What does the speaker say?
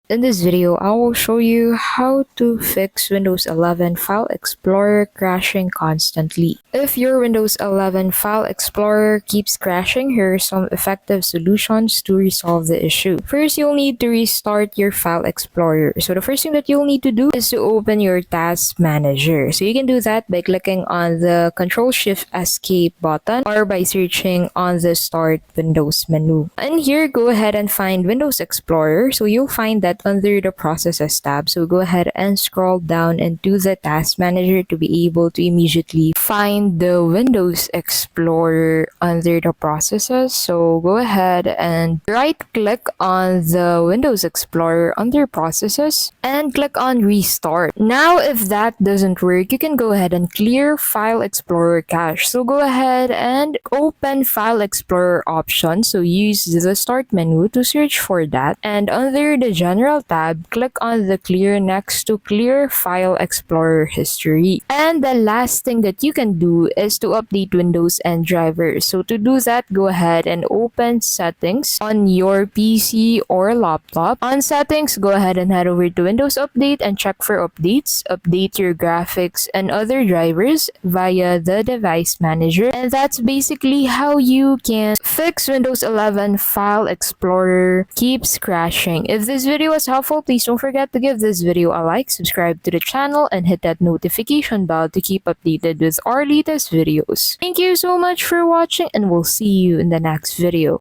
In this video, I will show you how to fix Windows 11 File Explorer crashing constantly. If your Windows 11 File Explorer keeps crashing, here are some effective solutions to resolve the issue. First, you'll need to restart your File Explorer. So the first thing that you'll need to do is to open your Task Manager. So you can do that by clicking on the Control-Shift-Escape button or by searching on the Start Windows menu. And here, go ahead and find Windows Explorer. So you'll find that under the Processes tab. So go ahead and scroll down into the Task Manager to be able to immediately find the Windows Explorer under the Processes. So go ahead and right-click on the Windows Explorer under Processes and click on Restart. Now, if that doesn't work, you can go ahead and clear File Explorer cache. So go ahead and open File Explorer option. So use the Start menu to search for that. And under the General tab, click on the Clear next to Clear File Explorer History. And the last thing that you can do is to update Windows and drivers. So to do that, go ahead and open Settings on your PC or laptop. On Settings, go ahead and head over to Windows Update and check for updates. Update your graphics and other drivers via the Device Manager. And that's basically how you can fix Windows 11 File Explorer keeps crashing. If this video was helpful, please don't forget to give this video a like, subscribe to the channel, and hit that notification bell to keep updated with our latest videos. Thank you so much for watching, and we'll see you in the next video.